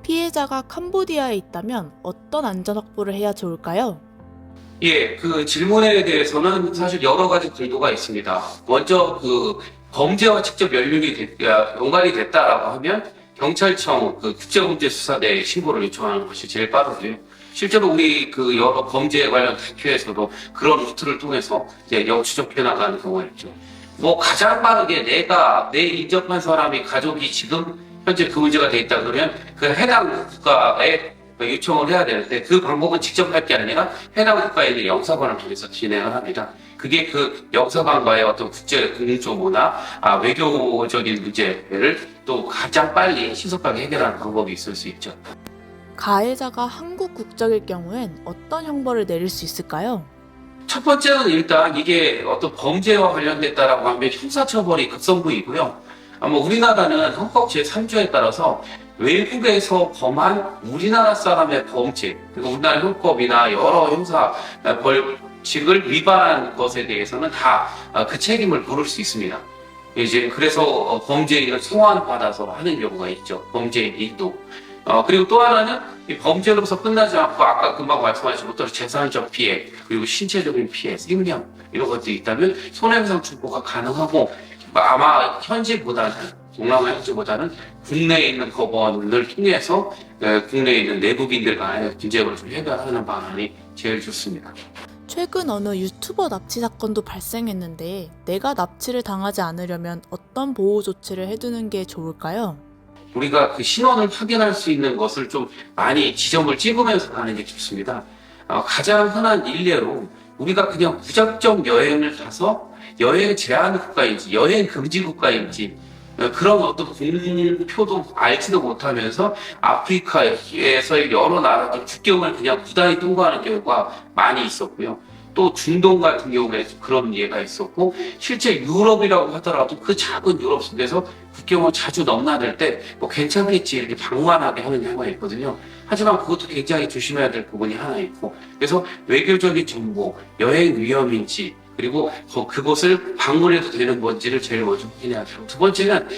피해자가 캄보디아에 있다면 어떤 안전 확보를 해야 좋을까요? 예, 그 질문에 대해서는 사실 여러 가지 정도가 있습니다. 먼저 그 범죄와 직접 연관이 됐다라고 하면 경찰청 그 국제범죄수사대에 신고를 요청하는 것이 제일 빠르고요. 실제로 우리 그 여러 범죄 관련 다큐에서도 그런 루트를 통해서 이제 추적해 나가는 경우가 있죠. 뭐 가장 빠르게 내 인접한 사람이 가족이 지금 현재 그 문제가 돼 있다 그러면 그 해당 국가에 요청을 해야 되는데 그 방법은 직접 할 게 아니라 해당 국가에 있는 영사관을 통해서 진행을 합니다. 그게 그 영사관과의 어떤 국제 공조나 외교적인 문제를 또 가장 빨리 신속하게 해결하는 방법이 있을 수 있죠. 가해자가 한국 국적일 경우엔 어떤 형벌을 내릴 수 있을까요? 첫 번째는 일단 이게 어떤 범죄와 관련됐다라고 하면 형사처벌이 급선무이고요. 뭐 우리나라는 헌법 제3조에 따라서 외국에서 범한 우리나라 사람의 범죄, 그리고 우리나라 헌법이나 여러 형사 벌칙을 위반한 것에 대해서는 다 그 책임을 물을 수 있습니다. 이제 그래서 범죄인을 소환받아서 하는 경우가 있죠. 범죄인도. 그리고 또 하나는 이 범죄로서 끝나지 않고 아까 금방 말씀하신 것처럼 재산적 피해, 그리고 신체적인 피해, 생명 이런 것들이 있다면 손해배상 청구가 가능하고 아마 동남아 현지보다는 국내에 있는 법원을 통해서 국내에 있는 내국인들 간의 분쟁을 좀 해결하는 방안이 제일 좋습니다. 최근 어느 유튜버 납치 사건도 발생했는데 내가 납치를 당하지 않으려면 어떤 보호 조치를 해두는 게 좋을까요? 우리가 그 신원을 확인할 수 있는 것을 좀 많이 지점을 찍으면서 가는 게 좋습니다. 가장 흔한 일례로 우리가 그냥 무작정 여행을 가서 여행 제한 국가인지 여행 금지 국가인지 그런 어떤 공표도 알지도 못하면서 아프리카에서의 여러 나라들 국경을 그냥 무단히 통과하는 경우가 많이 있었고요. 또 중동 같은 경우에 그런 예가 있었고 실제 유럽이라고 하더라도 그 작은 유럽 속에서 국경을 자주 넘나들 때 뭐 괜찮겠지 이렇게 방관하게 하는 경우가 있거든요. 하지만 그것도 굉장히 조심해야 될 부분이 하나 있고 그래서 외교적인 정보, 여행 위험인지 그리고 그곳을 방문해도 되는 건지를 제일 먼저 확인해야 돼요. 두 번째는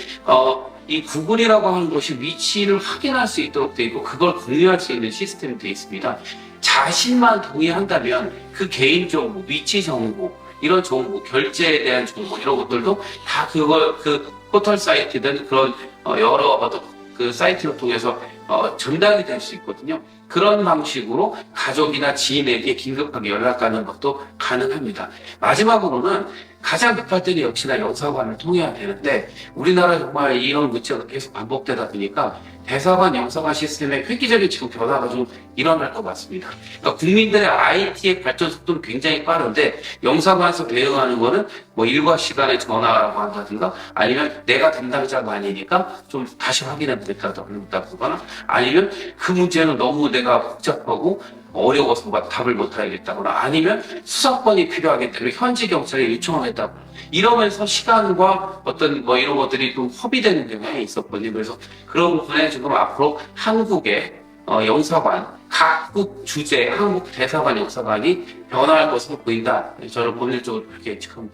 이 구글이라고 하는 것이 위치를 확인할 수 있도록 되어 있고 그걸 공유할 수 있는 시스템이 되어 있습니다. 자신만 동의한다면 그 개인정보, 위치 정보, 이런 정보, 결제에 대한 정보 이런 것들도 다 그 포털 사이트든 그런 여러 그 사이트를 통해서 전달이 될 수 있거든요. 그런 방식으로 가족이나 지인에게 긴급하게 연락하는 것도 가능합니다. 마지막으로는 가장 급할 때는 역시나 영사관을 통해야 되는데 우리나라 정말 이런 문제가 계속 반복되다 보니까 대사관, 영사관 시스템에 획기적인 지금 변화가 좀 일어날 것 같습니다. 그러니까 국민들의 IT의 발전 속도는 굉장히 빠른데 영사관에서 대응하는 거는 뭐 일과 시간에 전화라고 한다든가 아니면 내가 담당자가 아니니까 좀 다시 확인해 보겠다거나 아니면 그 문제는 너무 내가 복잡하고 어려워서 답을 못 하겠다거나 아니면 수사권이 필요하기 때문에 현지 경찰에 요청하겠다거나 이러면서 시간과 어떤 뭐 이런 것들이 좀 허비되는 경우가 있었거든요. 그래서 그런 부분에 지금 앞으로 한국의 영사관, 각국 주재 한국 대사관 영사관이 변화할 것으로 보인다. 저는 본질적으로 그렇게 지금